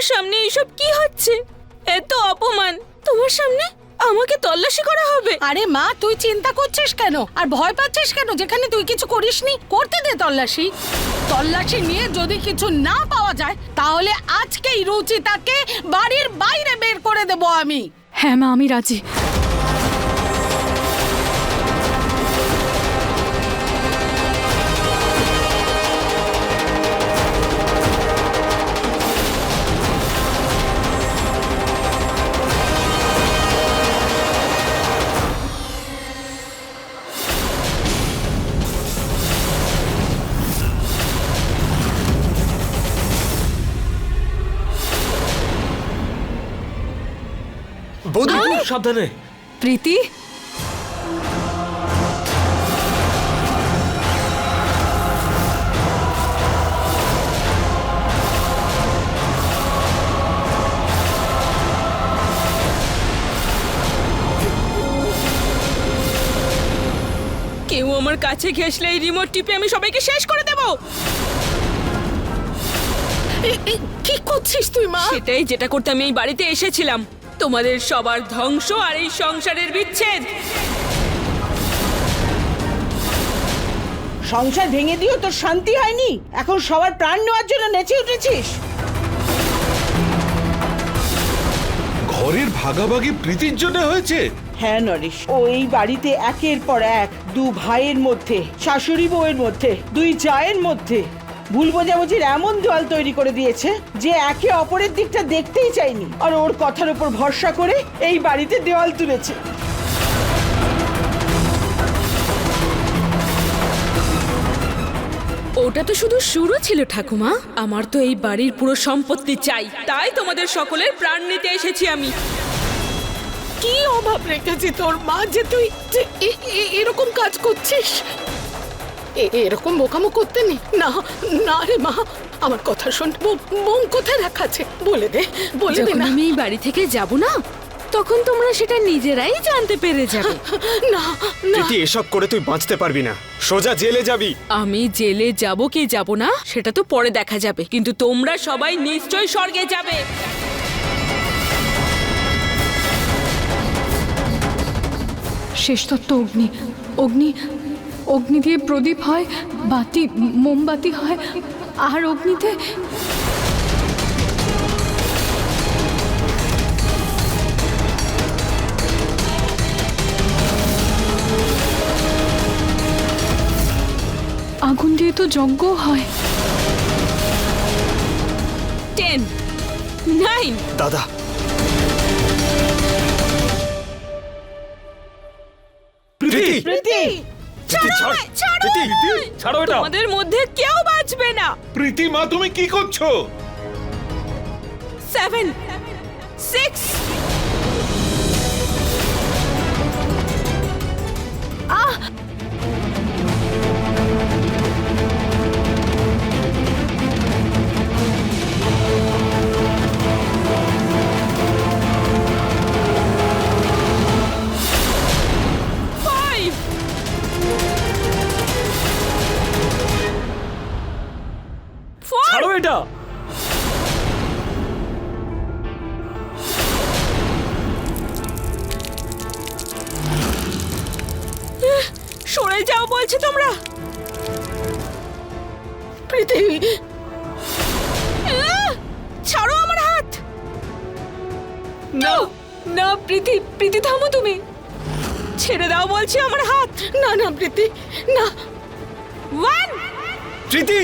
আমার সামনে এইসব কি হচ্ছে? এত অপমান! তোমার সামনে আমাকে তল্লাশি করা হবে? আরে মা, তুই চিন্তা করছিস কেন আর ভয় পাচ্ছিস কেন? যেখানে তুই কিছু করিসনি, করতে দে তল্লাশি। তল্লাশি নিয়ে যদি কিছু না পাওয়া যায় তাহলে আজকেই রুচিতাকে বাড়ির বাইরে বের করে দেব আমি। হ্যাঁ মা, আমি রাজি। বৌদি খুব সাবধানে। প্রীতি, কেউ আমার কাছে ঘেসলে এই রিমোট টিপে আমি সবাইকে শেষ করে দেব। কি করছিস তুই মা? সেটাই যেটা করতে আমি এই বাড়িতে এসেছিলাম। তোমাদের সবার ধ্বংস আর এই সংসারের বিচ্ছেদ। সংসার ভেঙে দিও তোর শান্তি হয়নি? এখন সবার প্রাণ নেওয়ার জন্য নেচে উঠেছিস? ঘরের ভাগাভাগি প্রীতির জন্য হয়েছে? হ্যাঁ নরেশ, ও এই বাড়িতে একের পর এক দু ভাইয়ের মধ্যে, শাশুড়ি বউয়ের মধ্যে, দুই জায়ের মধ্যে ভুল বোঝাবুঝির এমন দেওয়াল তৈরি করে দিয়েছে যে একে অপরের দিকটা দেখতেই চাইনি, আর ওর কথার উপর ভরসা করে এই বাড়িতে দেওয়াল তুলেছে। ওটা তো শুধু শুরু ছিল ঠাকুমা। আমার তো এই বাড়ির পুরো সম্পত্তি চাই, তাই তোমাদের সকলের প্রাণ নিতে এসেছি আমি। কি অভাব রেখেছি তোর মা যে তুই এরকম কাজ করছিস? এরকম বোকামো করতে নেই। না না রে মা, আমার কথা শোন। বোম কোথায় রাখা আছে বলে দে, বলে দে যখন না। আমি এই বাড়ি থেকে যাব না, তখন তোমরা সেটা নিজেরাই জানতে পেরে যাবে। না না, প্রীতি, এসব করে তুই বাঁচতে পারবি না, সোজা জেলে যাবি। আমি জেলে যাব কি যাব না সেটা তো পরে দেখা যাবে, কিন্তু তোমরা সবাই নিশ্চয়ই স্বর্গে যাবে। শেষ তত্ত্ব অগ্নি। অগ্নি, অগ্নি দিয়ে প্রদীপ হয়, বাতি, মোমবাতি হয়, আর অগ্নিতে আগুন দিয়ে তো যজ্ঞ হয়। 10, 9, দাদা, প্রীতি, প্রীতি, ছাড়ো এটা। তোমাদের মধ্যে কেউ বাঁচবে না। প্রীতি মা, তুমি কি করছো? 7, 6, ছাড়ো এটা। সরে যাও বলছি তোমরা। পৃথিবী ছাড়ো আমার হাত। না না, প্রীতি, প্রীতি থামো তুমি। ছেড়ে দাও বলছি আমার হাত। না না প্রীতি, না। 1, প্রীতি,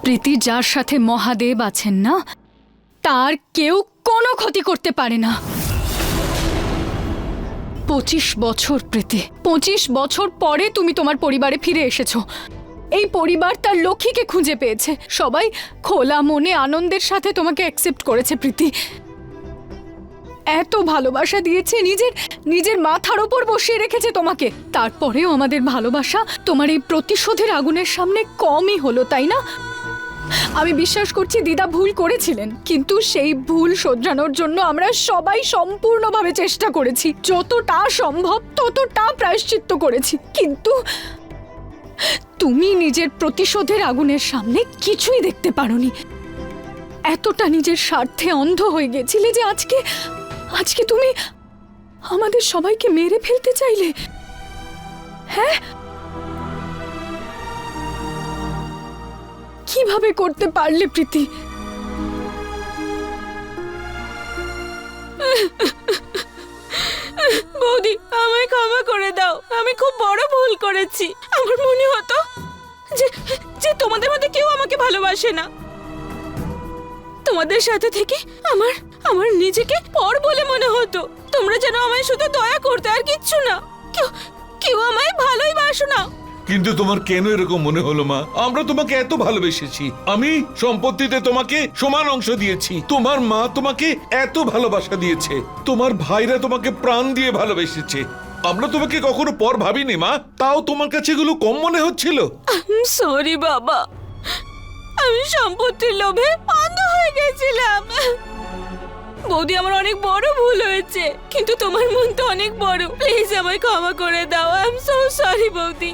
প্রীতি যার সাথে মহাদেব আছেন না, তার কেউ কোনো ক্ষতি করতে পারে না। 25 বছর প্রীতি, 25 বছর পরে তুমি তোমার পরিবারে ফিরে এসেছো। এই পরিবার তার লক্ষ্মীকে খুঁজে পেয়েছে। সবাই খোলা মনে আনন্দের সাথে তোমাকে অ্যাকসেপ্ট করেছে প্রীতি। এত ভালোবাসা দিয়েছে, নিজের মাথার ওপর বসিয়ে রেখেছে তোমাকে। তারপরেও আমাদের ভালোবাসা তোমার এই প্রতিশোধের আগুনের সামনে কমই হলো, তাই না? আমি বিশ্বাস করছি দিদা ভুল করেছিলেন, কিন্তু সেই ভুল শোধরানোর জন্য আমরা সবাই সম্পূর্ণভাবে চেষ্টা করেছি। যতটা সম্ভব ততটা প্রায়শ্চিত্ত করেছি, কিন্তু তুমি নিজের প্রতিশোধের আগুনের সামনে কিছুই দেখতে পারোনি। এতটা নিজের স্বার্থে অন্ধ হয়ে গেছিলে যে আজকে তুমি আমাদের সবাইকে মেরে ফেলতে চাইলে। হ্যাঁ, কিভাবে করতে পারলে প্রীতি? বৌদি, আমায় ক্ষমা করে দাও। আমি খুব বড় ভুল করেছি। আমার মনে হতো যে যে তোমাদের মধ্যে কেউ আমাকে ভালোবাসে না। তোমাদের সাথে থেকে আমার নিজেকে পর বলে মনে হতো। তোমরা যেন আমায় শুধু দয়া করতে, আর কিচ্ছু না। কেউ আমায় ভালোই বাসো না। কিন্তু তোমার কেন এরকম মনে হলো মা? আমরা তোমাকে এত ভালোবেসেছি। আমি সম্পত্তিতে তোমাকে সমান অংশ দিয়েছি। তোমার মা তোমাকে এত ভালোবাসা দিয়েছে। তোমার ভাইরা তোমাকে প্রাণ দিয়ে ভালোবেসেছে। আমরা তোমাকে কখনো পর ভাবিনি মা। তাও তোমার কাছে এগুলো কম মনে হচ্ছিল। সরি বাবা, আমি সম্পত্তির লোভে অন্ধ হয়ে গেছিলাম। বৌদি, আমার অনেক বড় ভুল হয়েছে, কিন্তু তোমার মন তো অনেক বড়। প্লিজ আমায় ক্ষমা করে দাও। আই এম সো সরি বৌদি।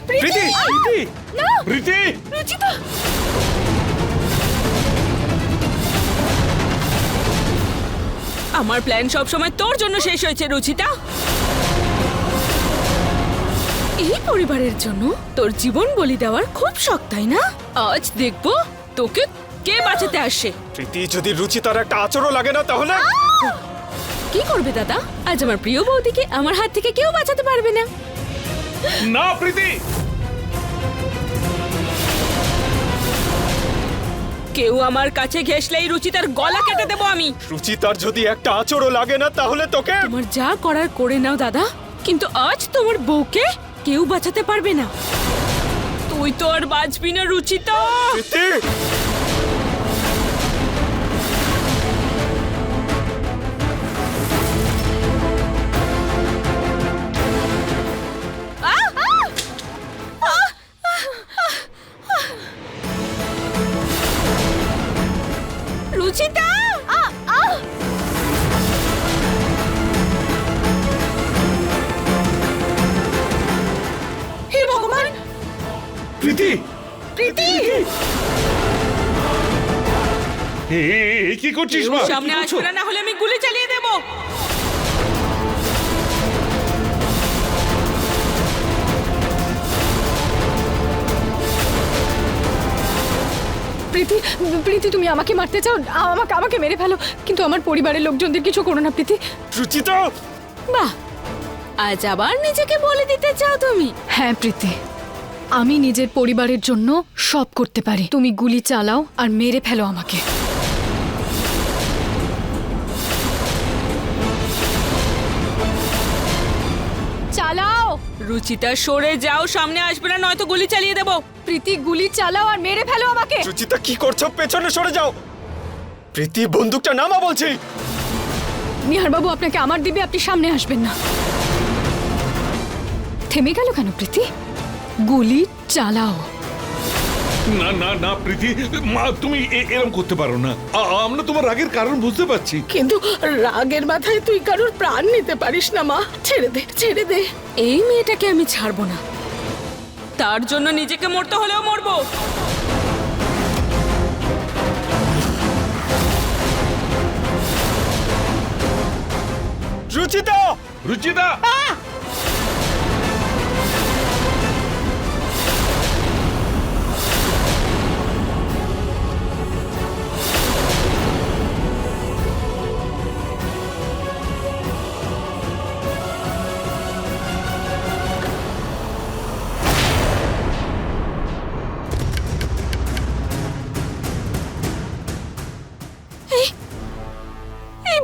প্রীতি! প্রীতি! রুচিতা, আমার প্ল্যান সব সময় তোর জন্য শেষ হয়েছে রুচিতা। এই পরিবারের জন্য তোর জীবন বলি দেওয়ার খুব শখ, তাই না? আজ দেখবো তোকে কে বাঁচাতে আসে। প্রীতি, যদি রুচিতার একটা আচরও লাগে না তাহলে? কি করবে দাদা? আজ আমার প্রিয় বৌদিকে আমার হাত থেকে কেউ বাঁচাতে পারবে না। না প্রীতি! কেউ আমার কাছে ঘেসলেই রুচিতার গলা কেটে দেবো আমি। রুচিতার যদি একটা আচরও লাগে না তাহলে তোকে? তোমার যা করার করে নাও দাদা, কিন্তু আজ তোমার বউকে কেউ বাঁচাতে পারবে না। তুই তো আর বাঁচবি না রুচিতা। প্রীতি! রুচিতা! হে ভগবান! প্রীতি! প্রীতি! কি করছিস মা? সামনে আসবে না, না হলে আমি গুলি চালিয়ে দেব। প্রীতি, প্রীতি, তুমি আমাকে মারতে চাও? আমাকে মেরে ফেলো, কিন্তু আমার পরিবারের লোকজনদের কিছু করো না প্রীতি। রুচিতা! বাহ, আজ আবার নিজেকে বলে দিতে চাও তুমি? হ্যাঁ প্রীতি, আমি নিজের পরিবারের জন্য সব করতে পারি। তুমি গুলি চালাও আর মেরে ফেলো আমাকে। চালাও রুচিতা, সরে যাও, সামনে আসবে না, নয়তো গুলি চালিয়ে দেব। প্রীতি, গুলি চালাও আর মেরে ফেলো আমাকে। রুচিতা, কি করছো? পেছনে সরে যাও। প্রীতি, বন্দুকটা নামা বলছি। নিহার বাবু আপনাকে আমার দিবে, আপনি সামনে আসবেন না। থেমে গেল কেন প্রীতি? গুলি চালাও। না না না প্রীতি, মা তুমি এরকম করতে পারো না। আমরা তোমার রাগের কারণ বুঝতে পারছি। কিন্তু রাগের মাথায় তুই কারোর প্রাণ নিতে পারিস না মা। ছেড়ে দে, ছেড়ে দে। এই মেয়েটাকে আমি ছাড়বো না। তার জন্য নিজেকে মরতে হলেও মরবো। রুচিতা! রুচিতা!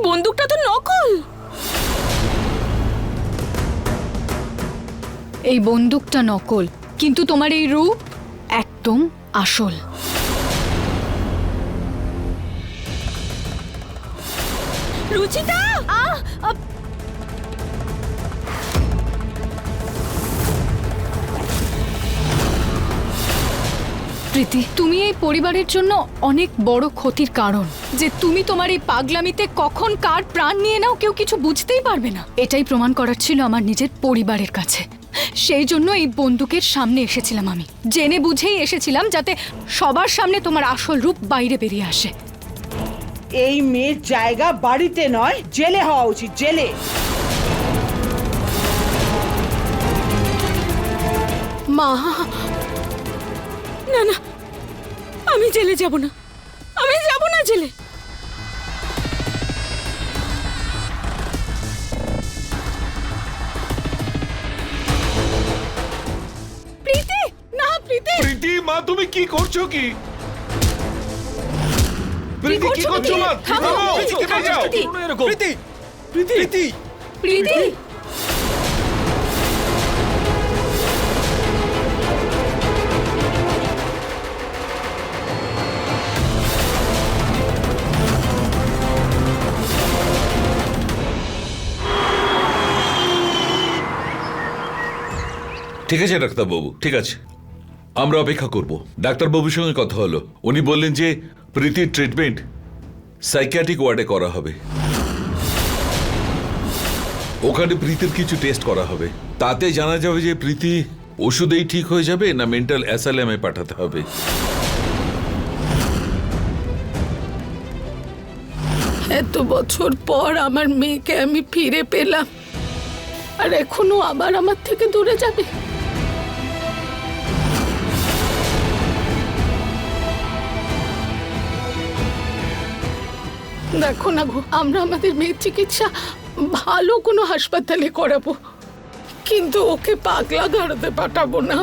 বন্দুকটা তো নকল। এই বন্দুকটা নকল, কিন্তু তোমার এই রূপ একদম আসল। রুচিতা, প্রীতি, তুমি এই পরিবারের জন্য অনেক বড় ক্ষতির কারণ। যে তুমি তোমার এই পাগলামিতে কখন কার প্রাণ নিয়ে নাও কেউ কিছু বুঝতেই পারবে না। এটাই প্রমাণ করার ছিল আমার নিজের পরিবারের কাছে। সেই জন্য এই বন্দুকের সামনে এসেছিলাম আমি। জেনে বুঝেই এসেছিলাম যাতে সবার সামনে তোমার আসল রূপ বাইরে বেরিয়ে আসে। এই মেয়ের জায়গা বাড়িতে নয়, জেলে হওয়া উচিত, জেলে। মা, না না, আমি জেলে যাব না, আমি যাব না জেলে। প্রীতি, না প্রীতি, প্রীতি মা, তুমি কি করছো? কি প্রীতি, কি করছো মা? থামো, থামো, প্রীতি, থেমে যাও। প্রীতি। প্রীতি প্রীতি প্রীতি, ঠিক আছে ডাক্তারবাবু, ঠিক আছে, আমরা অপেক্ষা করব। ডাক্তারবাবুর সঙ্গে কথা হলো, উনি বললেন যে প্রীতির ট্রিটমেন্ট সাইকিয়াট্রিক ওয়ার্ডে করা হবে। ওখানে প্রীতির কিছু টেস্ট করা হবে, তাতে জানা যাবে যে প্রীতি ওষুধেই ঠিক হয়ে যাবে না মেন্টাল অ্যাসাইলামে পাঠাতে হবে। এত বছর পর আমার মেয়েকে আমি ফিরে পেলাম, আর এখনো আবার আমার থেকে দূরে যাবে? দেখো না গো, আমরা আমাদের মেয়ের চিকিৎসা ভালো কোনো হাসপাতালে করাবো, কিন্তু ওকে পাগলা গারদে পাঠাবো না।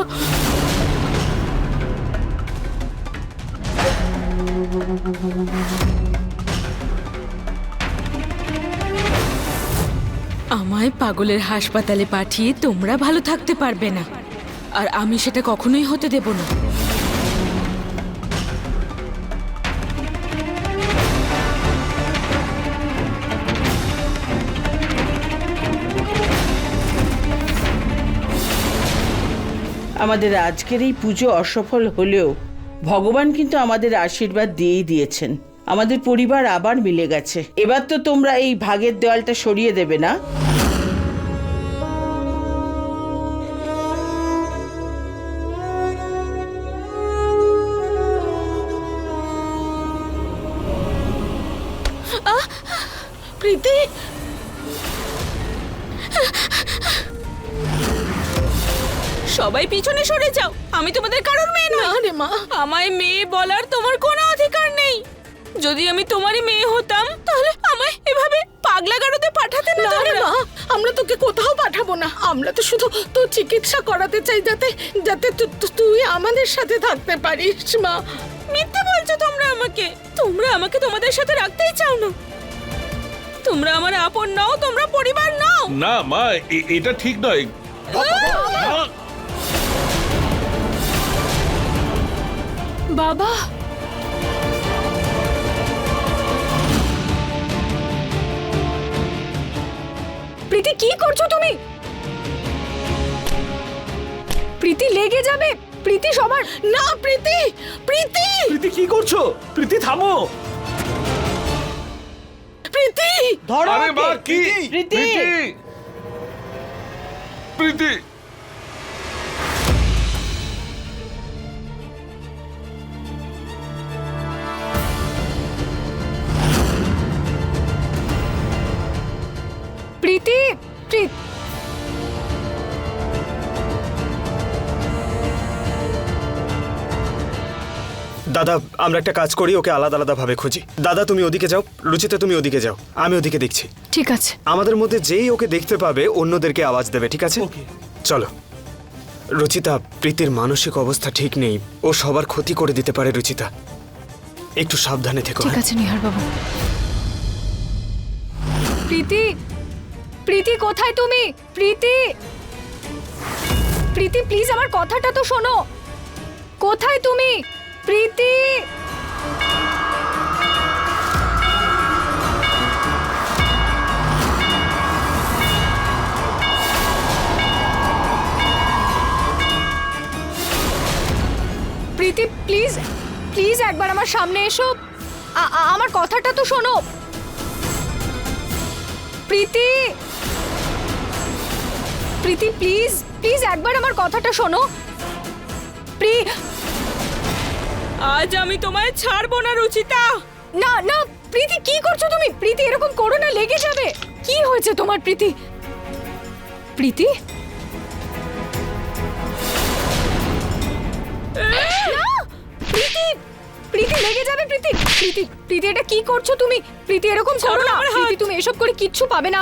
আমায় পাগলের হাসপাতালে পাঠিয়ে তোমরা ভালো থাকতে পারবে না, আর আমি সেটা কখনোই হতে দেব না। আমাদের আজকের এই পুজো অসফল হলেও ভগবান কিন্তু আমাদের আশীর্বাদ দিয়েই দিয়েছেন। আমাদের পরিবার আবার মিলে গেছে। এবার তো তোমরা এই ভাগের দেওয়ালটা সরিয়ে দেবে না? প্রীতি, সবাই পিছনে সরে যাও, আমি তোমাদের কারোর মেয়ে না নই। রে মা, আমায় মেয়ে বলার তোমার কোনো অধিকার নেই। যদি আমি তোমারই মেয়ে হতাম তাহলে আমায় এভাবে পাগলা গারদে পাঠাতে না না রে তোমরা। মা, আমরা তোকে কোথাও পাঠাবো না। আমরা তো শুধু তোর চিকিৎসা করাতে চাই, যাতে যাতে তুই আমাদের সাথে থাকতে পারিস মা। মিথ্যে বলছো তোমরা আমাকে। তোমরা আমাকে তোমাদের সাথে রাখতেই চাও না। তোমরা আমার আপন নাও, তোমরা পরিবার নাও। না মা, এটা ঠিক নয়। মা, বাবা, প্রীতি কি করছো তুমি? প্রীতি লেগে যাবে। প্রীতি সবার না প্রীতি, প্রীতি, প্রীতি কি করছো? প্রীতি থামো। প্রীতি, ধরো আরে মা, ওকে। কি? প্রীতি, প্রীতি, প্রীতি, প্রীতি, দাদা, আমরা একটা কাজ করি, ওকে আলাদা আলাদা ভাবে খুঁজি। দাদা তুমি ওদিকে যাও, রুচিতা তুমি ওদিকে যাও, আমি ওদিকে দেখছি। ঠিক আছে। আমাদের মধ্যে যেই ওকে দেখতে পাবে অন্যদেরকে আওয়াজ দেবে, ঠিক আছে? চলো। রুচিতা, প্রীতির মানসিক অবস্থা ঠিক নেই, ও সবার ক্ষতি করে দিতে পারে। রুচিতা, একটু সাবধানে থেকো। ঠিক হ্যাঁ? আছে নিহার বাবু। প্রীতি, প্রীতি কোথায় তুমি? প্রীতি, প্রীতি প্লিজ আমার কথাটা তো শোনো। কোথায় তুমি? প্রীতি, প্রীতি প্লিজ, প্লিজ একবার আমার সামনে এসো। আমার কথাটা তো শোনো। প্রীতি, প্রীতি প্লিজ, প্লিজ একবার আমার কথাটা শোনো। আজ আমি তোমায় ছাড়বো না রুচিতা। না না প্রীতি, কি করছো তুমি? প্রীতি এরকম করো না, লেগে যাবে। কি হয়েছে তোমার প্রীতি? প্রীতি, না, প্রীতি, প্রীতি লেগে যাবে। প্রীতি, প্রীতি, প্রীতি এটা কি করছো তুমি? প্রীতি এরকম করো না। প্রীতি তুমি এসব করে কিচ্ছু পাবে না।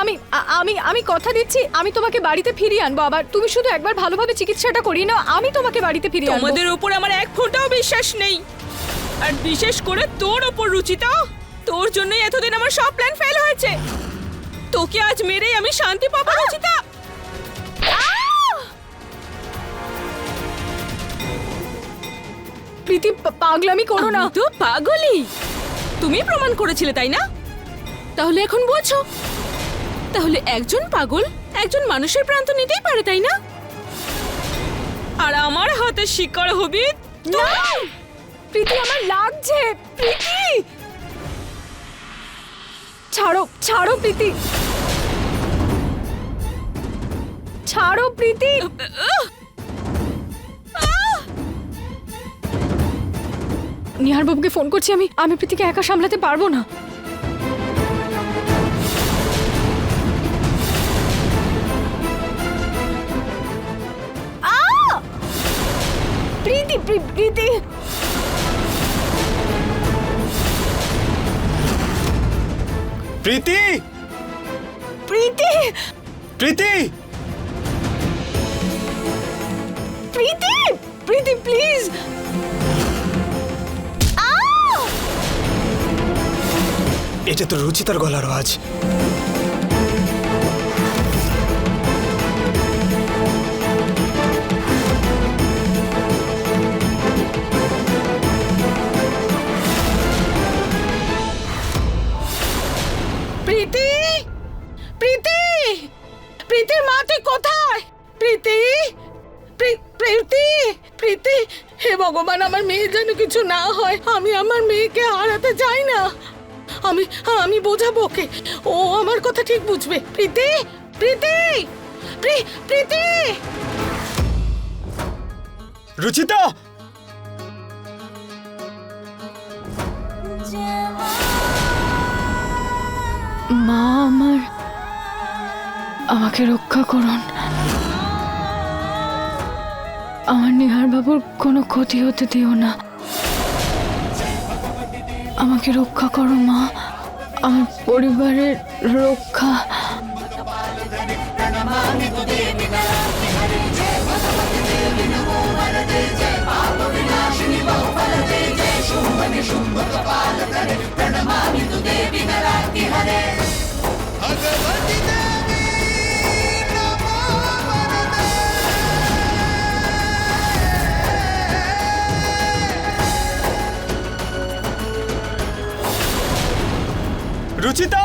আমি কথা দিচ্ছি, আমি তোমাকে বাড়িতে ফিরিয়ে আনবো। আবার তুমি শুধু একবার ভালোভাবে চিকিৎসাটা করিয়ে নাও, আমি তোমাকে বাড়িতে ফিরিয়ে আনবো। তোমাদের উপর আমার এক ফোঁটাও বিশ্বাস নেই, আর বিশেষ করে তোর ওপর রুচিতা। তোর জন্যই এতদিন আমার সব প্ল্যান ফেল হয়েছে। তোকে আজ মেরেই আমি শান্তি পাবো রুচিতা। প্রীতি পাগলামি করো না। আমি তো পাগলই, তুমি প্রমাণ করেছিলে তাই না? তাহলে এখন বোঝো, তাহলে একজন পাগল একজন মানুষের প্রাণ তো নিতেই পারে তাই না? আর আমার হাতে শিকার হবি না প্রীতি, আমার লাগছে। প্রীতি ছাড়ো, ছাড়ো প্রীতি, ছাড়ো প্রীতি। নিহার বাবুকে ফোন করছি আমি প্রীতিকে একা সামলাতে পারবো না। প্রীতি, প্রীতি, প্রীতি, প্রীতি, প্রীতি, প্রীতি, প্রীতি প্লিজ। এটা তো রুচিতার গলার আওয়াজ। প্রীতি, প্রীতি, প্রীতির মা তুই কোথায়? প্রীতি, প্রীতি, প্রীতি, হে ভগবান আমার মেয়ে যেন কিছু না হয়। আমি আমার মেয়েকে হারাতে চাই না। আমি বোঝাবো ওকে, ও আমার কথা ঠিক বুঝবে। প্রীতি, প্রীতি, প্রীতি, রুচিতা, মা আমাকে রক্ষা করুন। আমার নিহার বাবুর কোনো ক্ষতি হতে দিও না। আমাকে রক্ষা করো মা, আমার পরিবারের রক্ষা। রুচিতা,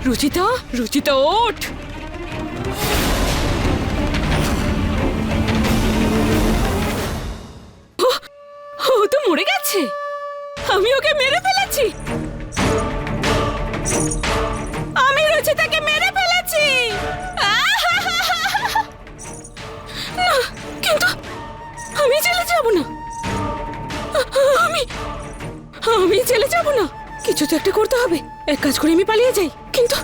রুচিতা, রুচিতা ওঠ। ও তো মরে গেছে, আমি ওকে মেরে ফেলেছি। আমি রুচিতাকে মেরে ফেলেছি। না, কিন্তু আমি জেলে যাব না। আমি জেলে যাব না। কিছু তো একটা করতে হবে। এক কাজ করে আমি পালিয়ে যাই। কিন্তু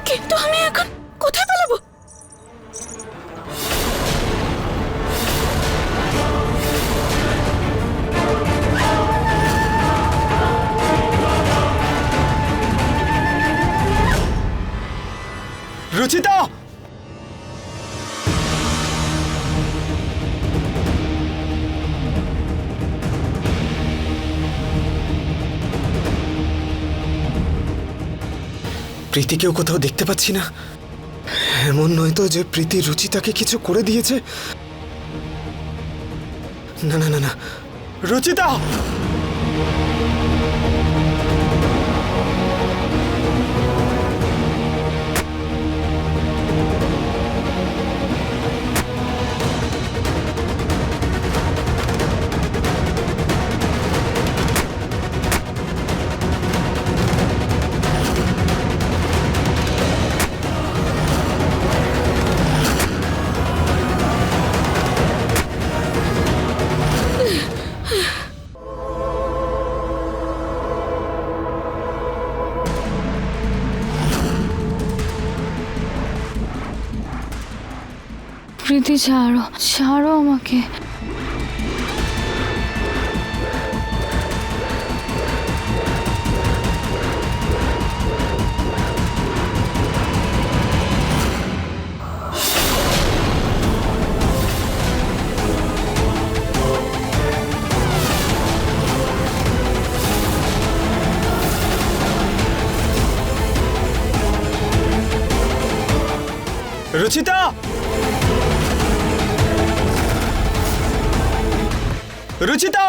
কিন্তু আমি এখন কোথায় পালাবো? রুচিতা, প্রীতিকেও কোথাও দেখতে পাচ্ছি না। এমন নয় তো যে প্রীতি রুচিতাকে কিছু করে দিয়েছে? না না না না, রুচিতা! প্রীতি ছাড়ো, ছাড়ো আমাকে। রুচিতা! রুচিতা!